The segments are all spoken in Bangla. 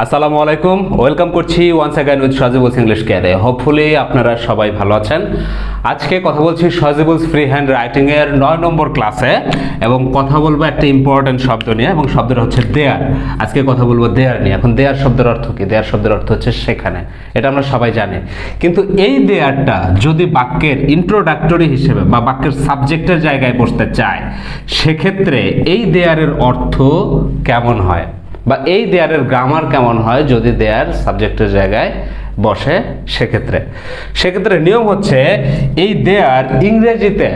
আসসালামু আলাইকুম, ওয়েলকাম করছি ওয়ান্স অ্যাগেন উইথ শজিবুল ইংলিশ ক্যারে। হোপফুলি আপনারা সবাই ভালো আছেন। আজকে কথা বলছি শজিবুলস ফ্রি হ্যান্ড রাইটিংয়ের 9 নম্বর ক্লাসে, এবং কথা বলবো একটা ইম্পর্টেন্ট শব্দ নিয়ে, এবং শব্দটা হচ্ছে দেয়ার। আজকে কথা বলবো দেয়ার নিয়ে। এখন দেয়ার শব্দের অর্থ কি? দেয়ার শব্দের অর্থ হচ্ছে সেখানে, এটা আমরা সবাই জানি। কিন্তু এই দেয়ারটা যদি বাক্যের ইন্ট্রোডাক্টরি হিসেবে বা বাক্যের সাবজেক্টের জায়গায় বসতে চায়, সেক্ষেত্রে এই দেয়ারের অর্থ কেমন হয় বা এই দেয়ারের গ্রামার কেমন হয় যদি দেয়ার সাবজেক্টের জায়গায় বসে। সেক্ষেত্রে নিয়ম হচ্ছে, এই দেয়ার ইংরেজিতে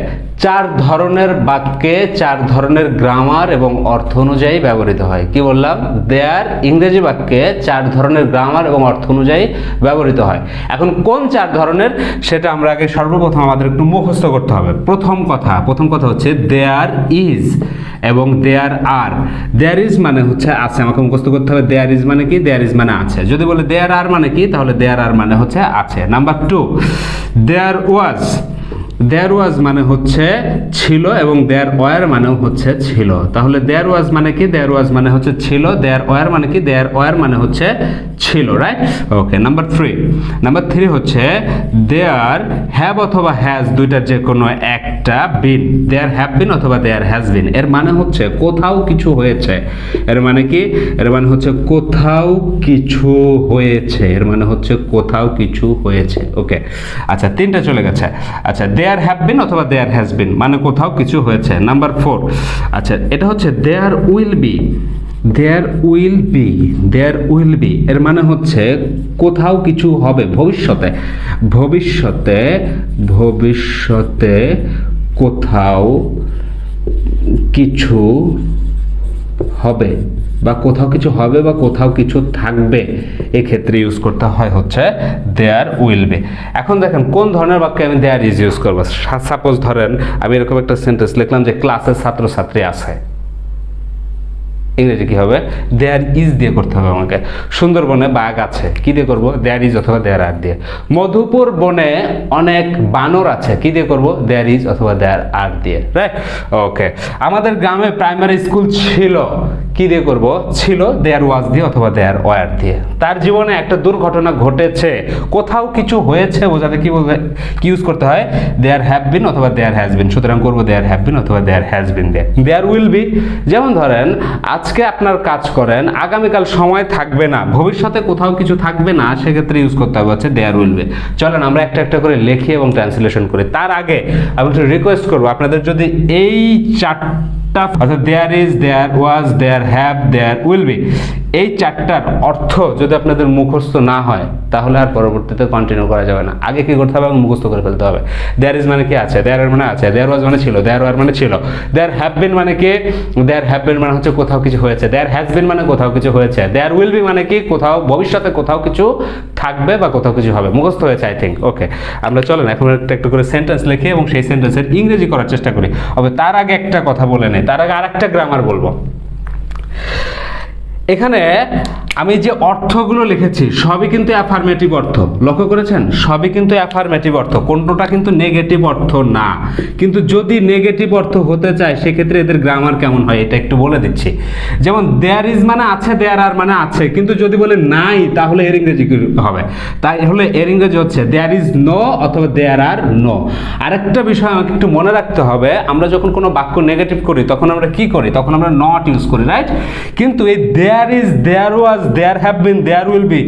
4 ধরনের বাক্যে 4 ধরনের গ্রামার এবং অর্থ অনুযায়ী ব্যবহৃত হয়। কি বললাম? দেয়ার ইংরেজি বাক্যে 4 ধরনের গ্রামার এবং অর্থ অনুযায়ী ব্যবহৃত হয়। এখন কোন 4 ধরনের, সেটা আমরা আগে সর্বপ্রথম আমাদের একটু মুখস্থ করতে হবে। প্রথম কথা হচ্ছে দেয়ার ইজ এবং দেয়ার আর। দেয়ার ইজ মানে হচ্ছে আছে, আমাকে মুখস্থ করতে হবে। দেয়ার ইজ মানে কি? দেয়ার ইজ মানে আছে। যদি বলে দেয়ার আর মানে কি, তাহলে দেয়ার আর মানে হচ্ছে আছে। Number 2, there was. দেয়ার ওয়াজ মানে হচ্ছে ছিল, এবং দেয়ার ওয়ার মানেও হচ্ছে ছিল। তাহলে দেয়ার ওয়াজ মানে কি? দেয়ার ওয়াজ মানে হচ্ছে ছিল। দেয়ার ওয়ার মানে কি? দেয়ার ওয়ার মানে হচ্ছে ছিল, রাইট? ওকে। নাম্বার 3 হচ্ছে দেয়ার হ্যাভ অথবা হ্যাজ, দুইটার যে কোনো একটা বিন। দেয়ার হ্যাভ বিন অথবা দেয়ার হ্যাজ বিন, এর মানে হচ্ছে কোথাও কিছু হয়েছে। এর মানে কি? এর মানে হচ্ছে কোথাও কিছু হয়েছে। এর মানে হচ্ছে কোথাও কিছু হয়েছে। ওকে, আচ্ছা, 3টা চলে গেছে। আচ্ছা, দেয়ার হ্যাভ বিন অথবা দেয়ার হ্যাজ বিন মানে কোথাও কিছু হয়েছে। নাম্বার 4, আচ্ছা, এটা হচ্ছে there will be. There will be, there will be এর মানে হচ্ছে কোথাও কিছু হবে ভবিষ্যতে। ভবিষ্যতে কোথাও কিছু হবে, বা কোথাও কিছু হবে বা কোথাও কিছু থাকবে, এক্ষেত্রে ইউজ করতে হয় হচ্ছে দেয়ার উইল বি। এখন দেখেন কোন ধরনের বাক্যে আমি দেয়ার ইজ ইউজ করবো। সাপোজ ধরেন আমি এরকম একটা সেন্টেন্স লিখলাম যে ক্লাসে ছাত্রছাত্রী আছে। ইংরেজি কি হবে? দেয়ার ইজ দিয়ে করতে হবে আমাকে। সুন্দরবনে বাঘ আছে, কি দিয়ে করব? দেয়ার ইজ অথবা দেয়ার আর দিয়ে। মধুপুর বনে অনেক বানর আছে, কি দিয়ে করব? দেয়ার ইজ অথবা দেয়ার আর দিয়ে, রাইট? ওকে। আমাদের গ্রামে প্রাইমারি স্কুল ছিল, কি দিয়ে করব? ছিল দেয়ার ওয়াজ দিয়ে অথবা দেয়ার ওয়ার দিয়ে। তার জীবনে একটা দুর্ঘটনা ঘটেছে, কোথাও কিছু হয়েছে বোঝাতে কি বলবে? কি ইউজ করতে হয়? দেয়ার হ্যাভ বিন অথবা দেয়ার হ্যাজ বিন। সুতরাং করবো দেয়ার হ্যাভ বিন অথবা দেয়ার হ্যাজ বিন দিয়ে। দেয়ার উইল বি, যেমন ধরেন আজকে আপনার কাজ করেন, আগামীকাল সময় থাকবে না, ভবিষ্যতে কোথাও কিছু থাকবে না, সেক্ষেত্রে ইউজ করতে হবে হচ্ছে দেয়ার উইল বি। চলেন আমরা একটা একটা করে লিখি এবং ট্রান্সলেশন করি। তার আগে আমি একটু রিকোয়েস্ট করবো, আপনাদের যদি এই 4টা অর্থাৎ there is, there was, there have, there will be, এই 4টার অর্থ যদি আপনাদের মুখস্থ না হয়, তাহলে আর পরবর্তীতে কন্টিনিউ করা যাবে না। আগে কি করতে হবে? মুখস্থ করে ফেলতে হবে। দেয়ার ইজ মানে কি? আছে। দেয়ার আর মানে আছে। দেয়ার ওয়াজ মানে ছিল। দেয়ার ওয়ার মানে ছিল। দেয়ার হ্যাভ বিন মানে কি? দেয়ার হ্যাভ বিন মানে হচ্ছে কোথাও কিছু হয়েছে। দেয়ার হ্যাজ বিন মানে কোথাও কিছু হয়েছে। দেয়ার উইল বি মানে কি? কোথাও ভবিষ্যতে কোথাও কিছু থাকবে বা কোথাও কিছু হবে। মুখস্থ হয়েছে আই থিঙ্ক। ওকে, আমরা চলেন এখন একটা করে সেন্টেন্স লিখি এবং সেই সেন্টেন্সের ইংরেজি করার চেষ্টা করি। তবে তার আগে একটা কথা বলে নেই, তার আগে আরেকটা গ্রামার বলবো। এখানে আমি যে অর্থগুলো লিখেছি সবই কিন্তু অ্যাফার্মেটিভ অর্থ। লক্ষ্য করেছেন? সবই কিন্তু অ্যাফার্মেটিভ অর্থ, কোনটা কিন্তু নেগেটিভ অর্থ না। কিন্তু যদি নেগেটিভ অর্থ হতে চায়, সেক্ষেত্রে এদের গ্রামার কেমন হয় এটা একটু বলে দিচ্ছি। যেমন দেয়ার ইজ মানে আছে, দেয়ার আর মানে আছে, কিন্তু যদি বলে নাই, তাহলে এর ইংরেজি কি হবে? তাই হলে এর ইংরেজি হচ্ছে দেয়ার ইজ নো অথবা দেয়ার আর নো। আরেকটা বিষয় আমাকে একটু মনে রাখতে হবে, আমরা যখন কোনো বাক্য নেগেটিভ করি তখন আমরা কি করি? তখন আমরা নট ইউজ করি, রাইট? কিন্তু এই there is, there was, there have been, there will be,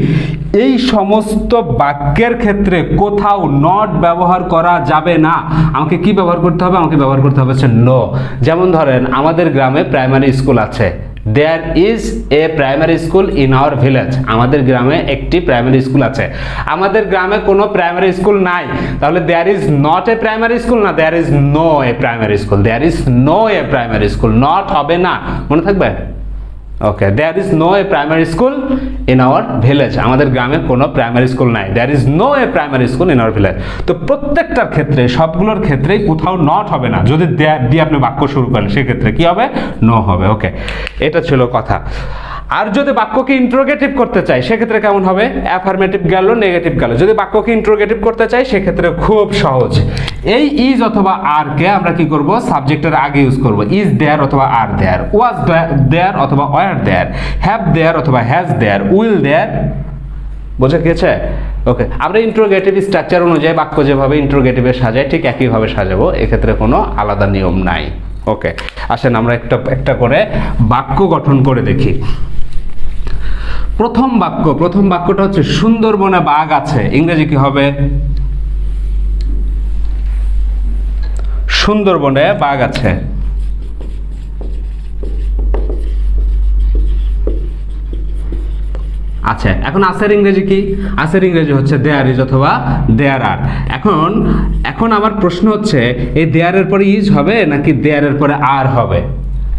এই সমস্ত বাক্যের ক্ষেত্রে কোথাও নট ব্যবহার করা যাবে না। আমাকে কি ব্যবহার করতে হবে? আমাকে ব্যবহার করতে হবে হচ্ছে নো। যেমন ধরেন আমাদের গ্রামে প্রাইমারি স্কুল আছে। There is a primary school in our village. আমাদের গ্রামে একটি প্রাইমারি স্কুল আছে। আমাদের গ্রামে কোনো প্রাইমারি স্কুল নাই, তাহলে there is not a primary school না, there is no a primary school. There is no a primary school, not হবে না, মনে থাকবে? Okay, there is no a primary school in our village. আমাদের গ্রামে কোনো প্রাইমারি স্কুল নাই। There is no a primary school in our village. তো প্রত্যেকটার ক্ষেত্রে, সবগুলোর ক্ষেত্রেই কোথাও নট হবে না। যদি দেয়ার দিয়ে আপনি বাক্য শুরু করেন, সেক্ষেত্রে কি হবে? নো হবে। ওকে, এটা ছিল কথা। আর যদি বাক্যকে ইন্ট্রোগেটিভ করতে চাই সেক্ষেত্রে কেমন হবে? অ্যাফার্মেটিভ গেল, নেগেটিভ গেল। যদি বাক্যকে ইন্ট্রোগেটিভ করতে চাই সেক্ষেত্রে খুব সহজ, এই ইজ অথবা আর কে আমরা কি করব? সাবজেক্টের আগে ইউজ করব। ইজ দেয়ার অথবা আর দেয়ার, ওয়াজ দেয়ার অথবা ওয়ার দেয়ার, হ্যাভ দেয়ার অথবা হ্যাজ দেয়ার, উইল দেয়ার। বোঝা গেছে? ওকে, আমরা ইন্ট্রোগেটিভ স্ট্রাকচার অনুযায়ী বাক্য যেভাবে ইন্ট্রোগেটিভে সাজাই ঠিক একইভাবে সাজাবো, এক্ষেত্রে কোনো আলাদা নিয়ম নাই। ওকে, আসেন আমরা একটা করে বাক্য গঠন করে দেখি। প্রথম বাক্যটা হচ্ছে সুন্দরবনে বাঘ আছে। ইংরেজি কি হবে? সুন্দরবনে বাঘ আছে। আচ্ছা, এখন আছের ইংরেজি কি? আছের ইংরেজি হচ্ছে দেয়ার ইজ অথবা দেয়ার আর। এখন আমার প্রশ্ন হচ্ছে, এই দেয়ারের পরে ইজ হবে নাকি দেয়ারের পরে আর হবে?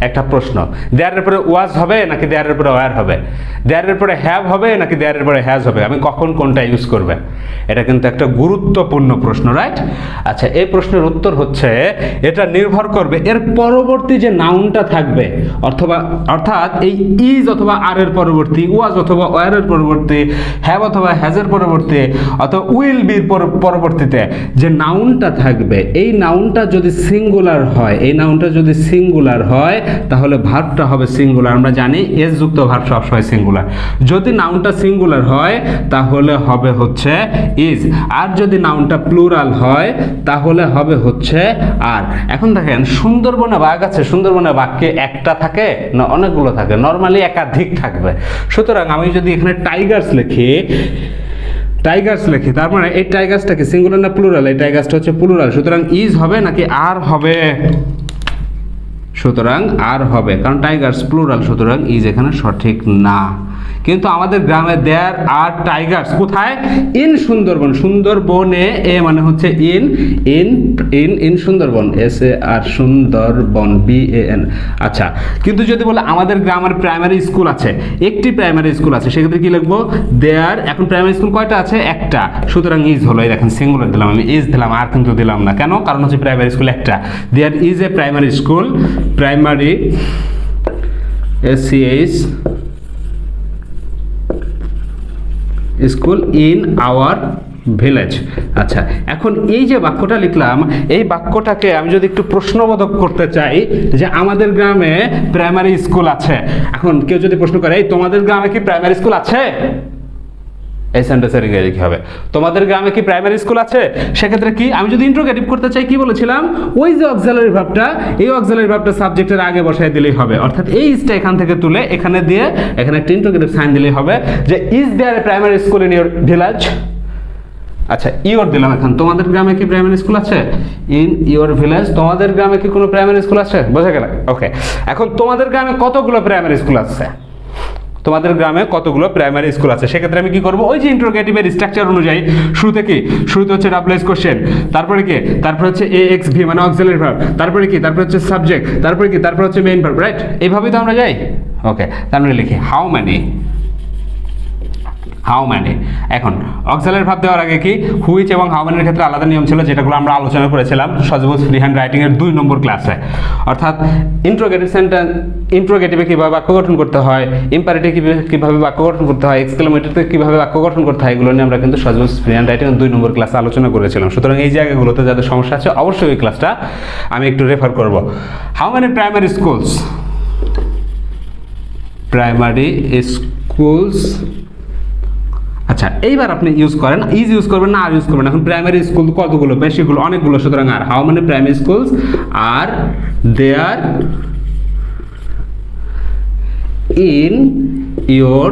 একটা প্রশ্ন। দেয়ারের পরে ওয়াজ হবে নাকি দেয়ারের পরে ওয়ার হবে? দেয়ারের পরে হ্যাভ হবে নাকি দেয়ারের পরে হ্যাজ হবে? আমি কখন কোনটা ইউজ করবে? এটা কিন্তু একটা গুরুত্বপূর্ণ প্রশ্ন, রাইট? আচ্ছা, এই প্রশ্নের উত্তর হচ্ছে এটা নির্ভর করবে এর পরবর্তী যে নাউনটা থাকবে, অর্থাৎ এই ইজ অথবা আর এর পরবর্তী, ওয়াজ অথবা ওয়ার এর পরবর্তী, হ্যাভ অথবা হ্যাজের পরবর্তী, অথবা উইল বির পরবর্তীতে যে নাউনটা থাকবে, এই নাউনটা যদি সিঙ্গুলার হয় তাহলে ভার্বটা হবে সিঙ্গুলার। আমরা জানি এস যুক্ত ভার্ব সবসময় সিঙ্গুলার। যদি নাউনটা সিঙ্গুলার হয় তাহলে হবে হচ্ছে ইজ, আর যদি নাউনটা প্লুরাল হয় তাহলে হবে হচ্ছে আর। এখন দেখেন, সুন্দরবনে বাঘ আছে, সুন্দরবনে বাঘকে একটা থাকে না অনেকগুলো থাকে? নরমালি একাধিক থাকবে। সুতরাং আমি যদি এখানে টাইগার্স লিখি, তার মানে এই টাইগার্সটা কি সিঙ্গুলার না প্লুরাল? এই টাইগার্সটা হচ্ছে প্লুরাল। সুতরাং ইজ হবে নাকি আর হবে? সুতরাং আর হবে, কারণ টাইগার্স প্লুরাল, সুতরাং ইজ এখানে সঠিক না। কিন্তু আমাদের গ্রামে দেয়ার আর টাইগার্স কোথায়? ইন সুন্দরবন। সুন্দরবনে, এ মানে হচ্ছে in Sundarban, S A R Sundarban, BAN। আচ্ছা, কিন্তু যদি বলে আমাদের গ্রামের প্রাইমারি স্কুল আছে, একটি প্রাইমারি স্কুল আছে, সেক্ষেত্রে কি লিখবো? দেয়ার। এখন প্রাইমারি স্কুল কয়টা আছে? একটা। সুতরাং ইজ হলো, এই দেখেন সিঙ্গুলার দিলাম, আমি ইজ দিলাম, আর কিন্তু দিলাম না। কেন? কারণ হচ্ছে প্রাইমারি স্কুল একটা। There is a primary school, primary SCH school in our village. আচ্ছা, এখন এই যে বাক্যটা লিখলাম, এই বাক্যটাকে আমি যদি একটু প্রশ্নবোধক করতে চাই যে আমাদের গ্রামে প্রাইমারি স্কুল আছে, এখন কেউ যদি প্রশ্ন করে, এই তোমাদের গ্রামে কি প্রাইমারি স্কুল আছে? এই সেন্টেন্সের ইংরেজি কি হবে? তোমাদের গ্রামে কি প্রাইমারি স্কুল আছে? সেক্ষেত্রে কি আমি যদি ইন্ট্রোগেটিভ করতে চাই, কি বলেছিলাম? ওই যে অক্সিলারি ভার্বটা, এই অক্সিলারি ভার্বটা সাবজেক্টের আগে বসায় দিলেই হবে। অর্থাৎ এই ইজটা এখান থেকে তুলে এখানে দিয়ে এখানে একটা ইন্ট্রোগেটিভ সাইন দিলেই হবে যে is there a primary school in your village. আচ্ছা, ইওর দিলাম। এখন তোমাদের গ্রামে কি প্রাইমারি স্কুল আছে? In your village. তোমাদের গ্রামে কি কোনো প্রাইমারি স্কুল আছে? বোঝা গেল? ওকে, এখন তোমাদের গ্রামে কতগুলো প্রাইমারি স্কুল আছে? তোমাদের গ্রামে কতগুলো প্রাইমারি স্কুল আছে? সেক্ষেত্রে আমি কি করব? ওই যে ইন্ট্রোগেটিভের স্ট্রাকচার অনুযায়ী শুরুতে হচ্ছে WH কোশ্চেন, তারপরে কি? তারপর হচ্ছে AXV মানে অক্সিলারি ভার্ব, তারপরে কি? তারপর হচ্ছে সাবজেক্ট, তারপরে কি? তারপর হচ্ছে মেইন ভার্ব, রাইট? এইভাবেই তো আমরা যাই। ওকে, তারপরে লিখি হাউ মেনি। এখন অক্সিলারি ভার্ব দেওয়ার আগে কি হুইচ এবং হাউ মেনির ক্ষেত্রে আলাদা নিয়ম ছিল, যেটাগুলো আমরা আলোচনা করেছিলাম সজিবুল ফ্রি হ্যান্ড রাইটিং এর 2 নম্বর ক্লাসে। অর্থাৎ ইন্ট্রোগেটিভে কিভাবে বাক্য গঠন করতে হয়, ইম্পারেটিভ কিভাবে বাক্য গঠন করতে হয়, এক্সক্লেমেটরিতে কিভাবে বাক্য গঠন করতে হয়, এগুলো নিয়ে আমরা কিন্তু সজিবুল ফ্রি হ্যান্ড রাইটিং এর 2 নম্বর ক্লাসে আলোচনা করেছিলাম। সুতরাং এই জায়গাগুলোতে যাদের সমস্যা আছে অবশ্যই এই ক্লাসটা আমি একটু রেফার করব। How many primary schools? আচ্ছা, এইবার আপনি ইউজ করেন, ইজ ইউজ করবেন না আর ইউজ করবেন। এখন প্রাইমারি স্কুল কতগুলো? বেশিগুলো, অনেকগুলো। সুতরাং আর how many primary schools are there in your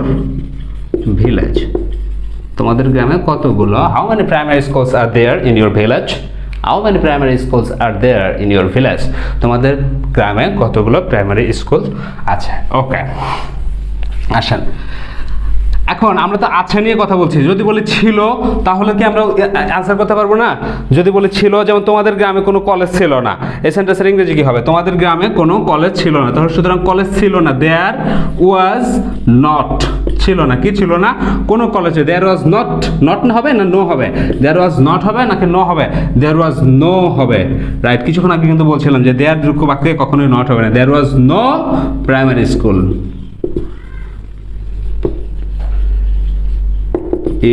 village? তোমাদের গ্রামে কতগুলো? How many primary schools are there in your village? How many primary schools are there in your village? তোমাদের গ্রামে কতগুলো প্রাইমারি স্কুল আছে? ওকে, আসেন এখন আমরা তো আছে নিয়ে কথা বলছি। যদি বলি ছিল তাহলে কি আমরা আনসার করতে পারবো না? যদি বলি ছিল, যেমন তোমাদের গ্রামে কোনো কলেজ ছিল না, এই সেন্টেন্সের ইংরেজি কি হবে? তোমাদের গ্রামে কোনো কলেজ ছিল না। তাহলে সুতরাং কলেজ ছিল না, দেয়ার ওয়াজ নট, ছিল না, কি ছিল না? কোনো কলেজে। দেয়ার ওয়াজ নট হবে না নো হবে? দেয়ার ওয়াজ নট হবে নাকি নো হবে? দেয়ার ওয়াজ নো হবে, রাইট? কিছুক্ষণ আগে কিন্তু বলছিলাম যে দেয়ার যুক্ত বাক্যে কখনোই নট হবে না। There was no primary school.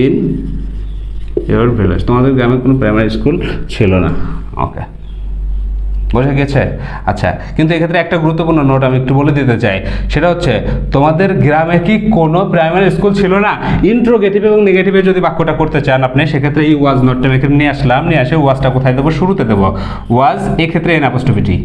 In your village. তোমাদের গ্রামে কোনো প্রাইমারি স্কুল ছিল না। ওকে, বোঝা গেছে? আচ্ছা, কিন্তু এক্ষেত্রে একটা গুরুত্বপূর্ণ নোট আমি একটু বলে দিতে চাই, সেটা হচ্ছে তোমাদের গ্রামে কি কোনো প্রাইমারি স্কুল ছিল না? ইন্ট্রোগেটিভ এবং নেগেটিভে যদি বাক্যটা করতে চান আপনি, সেক্ষেত্রে এই ওয়াজ নোটটা আমি এখানে নিয়ে আসলাম, নিয়ে আসে ওয়াজটা কোথায় দেবো? শুরুতে দেবো। ওয়াজ এক্ষেত্রে N apostrophe T.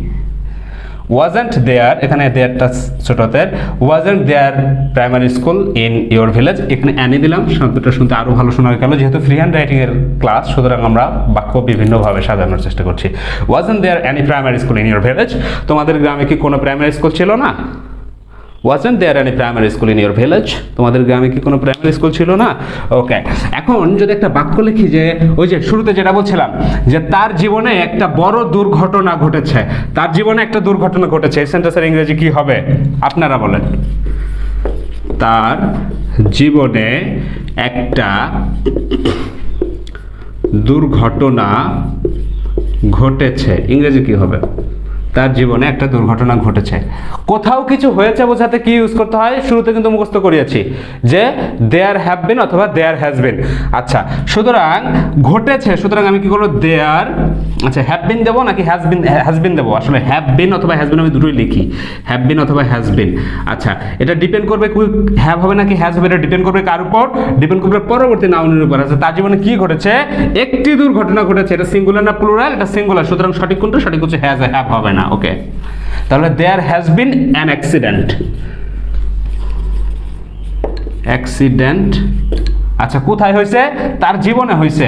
wasn't there, এখানে দেয়ারটা ছোটদের, wasn't there primary school in your village, এখানে অ্যানি দিলাম, শব্দটা শুনতে আরো ভালো শোনা গেল। যেহেতু ফ্রি হ্যান্ড রাইটিং এর ক্লাস, সুতরাং আমরা বাক্য বিভিন্নভাবে সাজানোর চেষ্টা করছি। wasn't there any primary school in your village, তোমাদের গ্রামে কি কোনো প্রাইমারি স্কুল ছিল না? wasn't there any primary school in your village, তোমাদের গ্রামে কি কোনো প্রাইমারি স্কুল ছিল না? ওকে, এখন যদি একটা বাক্য লিখি যে ওই যে শুরুতে যেটা বলছিলাম যে তার জীবনে একটা বড় দুর্ঘটনা ঘটেছে, তার জীবনে একটা দুর্ঘটনা ঘটেছে, এই সেন্টেন্সের ইংরেজি কি হবে আপনারা বলেন? তার জীবনে একটা দুর্ঘটনা ঘটেছে, ইংরেজি কি হবে? তার জীবনে একটা দুর্ঘটনা ঘটেছে। কোথাও কিছু হয়েছে বোঝাতে কি ইউজ করতে হয়? শুরুতে কিন্তু মুখস্থ করিয়েছি যে দেয়ার হ্যাভ বিন অথবা দেয়ার হ্যাজ বিন। আচ্ছা, সুতরাং ঘটেছে, সুতরাং আমি কি করবো? দেয়ার, আচ্ছা হ্যাভ বিন দেবো নাকি হ্যাজ বিন দেবো? আসলে হ্যাভ বিন অথবা হ্যাজ বিন আমি দুটোই লিখি, হ্যাভ বিন অথবা হ্যাজ বিন। আচ্ছা, এটা ডিপেন্ড করবে হ্যাভ হবে নাকি হ্যাজ হবে, এটা ডিপেন্ড করবে কার উপর? ডিপেন্ড করবে পরবর্তী নাউনের উপর। আচ্ছা, তার জীবনে কি ঘটেছে? একটি দুর্ঘটনা ঘটেছে। এটা সিঙ্গুলার না প্লুরাল? এটা সিঙ্গুলার, সুতরাং সঠিক কোনটা? সঠিক হচ্ছে হ্যাজ, হ্যাভ হবে না। ওকে, তাহলে there has been an accident. Accident, আচ্ছা কোথায় হয়েছে? তার জীবনে হয়েছে।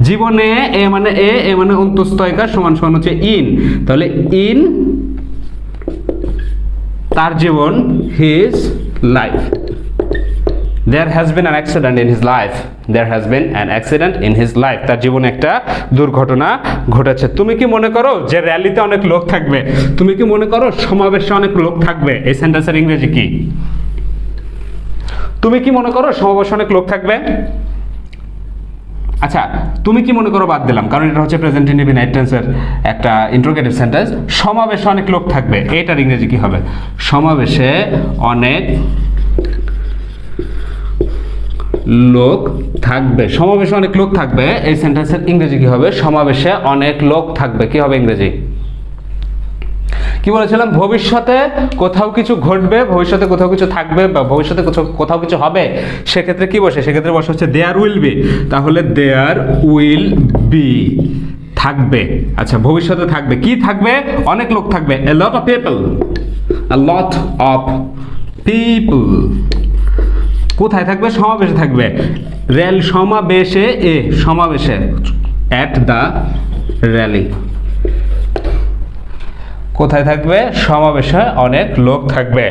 জীবনে এ মানে এ মানে অন্তস্থয়কার সমান সমান হচ্ছে ইন, তাহলে ইন তার জীবন, his life. There has been an accident in his life. There has been an accident in his life. তার জীবনে একটা দুর্ঘটনা ঘটেছে। তুমি কি মনে করো যে র্যালিতে অনেক লোক থাকবে? তুমি কি মনে করো সমাবেশে অনেক লোক থাকবে? এই সেন্টেন্সের ইংরেজি কি? তুমি কি মনে করো সমাবেশে অনেক লোক থাকবে? আচ্ছা, তুমি কি মনে করো বাদ দিলাম, কারণ এটা হচ্ছে প্রেজেন্ট ইনডিফিনাইট টেন্সের একটা ইন্টারোগেটিভ সেন্টেন্স। সমাবেশে অনেক লোক থাকবে, এটার ইংরেজি কি হবে? সমাবেশে অনেক লোক থাকবে। সমাবেশে অনেক লোক থাকবে, এই সেন্টেন্সের ইংরেজি কি হবে? সমাবেশে অনেক লোক থাকবে। কি হবে ইংরেজি? কি বলেছিলাম? ভবিষ্যতে কোথাও কিছু ঘটবে, ভবিষ্যতে কোথাও কিছু থাকবে, বা ভবিষ্যতে কোথাও কিছু হবে, সেক্ষেত্রে কি বসে? সেক্ষেত্রে বসে হচ্ছে দেয়ার উইল বি। তাহলে দেয়ার উইল বি, থাকবে। আচ্ছা, ভবিষ্যতে থাকবে, কি থাকবে? অনেক লোক থাকবে। a lot of people, a lot of people। কোথায় থাকবে? সমাবেশে থাকবে। রেল সমাবেশে, সমাবেশে, at the rally। কোথায় থাকবে? সমাবেশে অনেক লোক থাকবে।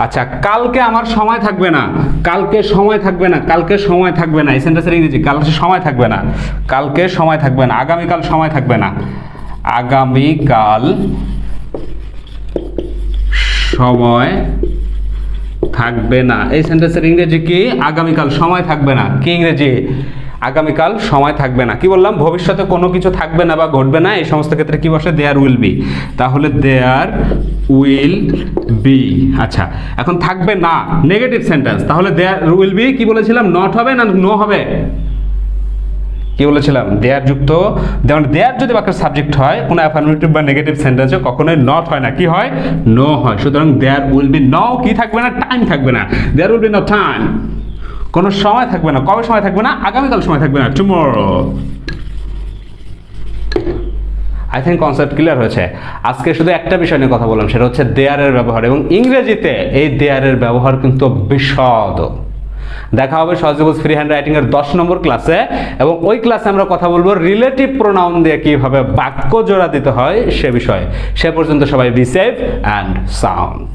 আচ্ছা, কালকে আমার সময় থাকবে না। কালকে সময় থাকবে না, কালকে সময় থাকবে না, এই সেন্টেন্সের ইংরেজি কালকে সময় থাকবে না। কালকে সময় থাকবে না, আগামীকাল সময় থাকবে না। আগামীকাল সময় থাকবে না, এই সেন্টেন্সের ইংরেজি কি? আগামীকাল সময় থাকবে না। কি ইংরেজি? আগামীকাল সময় থাকবে না। কি বললাম? ভবিষ্যতে কোনো কিছু থাকবে না বা ঘটবে না, এই সমস্ত ক্ষেত্রে কি বসে? There will be. তাহলে দেয়ার উইল বি। আচ্ছা, এখন থাকবে না, নেগেটিভ সেন্টেন্স, তাহলে দেয়ার উইল বি কি বলেছিলাম? নট হবে না নো হবে? কি বলেছিলাম? দেয়ার যুক্ত, দেয়ার যদি বাক্যের সাবজেক্ট হয় কোনো অ্যাফার্মেটিভ বা নেগেটিভ সেন্টেন্সে কখনোই নট হয় না, কি হয়? নো হয়। সুতরাং দেয়ার উইল বি নো কি থাকবে না? টাইম থাকবে না। There will be no time, কোনো সময় থাকবে না। কবে সময় থাকবে না? আগামীকাল সময় থাকবে না, tomorrow. I think concept clear হয়েছে। আজকে শুধু একটা বিষয় নিয়ে কথা বললাম, সেটা হচ্ছে দেয়ারের ব্যবহার, এবং ইংরেজিতে এই দেয়ারের ব্যবহার কিন্তু বিশদ। দেখা হবে সহজিবুলস ফ্রি হ্যান্ড রাইটিং এর 10 নম্বর ক্লাসে, এবং ওই ক্লাসে আমরা কথা বলবো রিলেটিভ প্রোনাউন দিয়ে কিভাবে বাক্য জোড়া দিতে হয় সে বিষয়ে। সে পর্যন্ত সবাই বি সেফ অ্যান্ড সাউন্ড।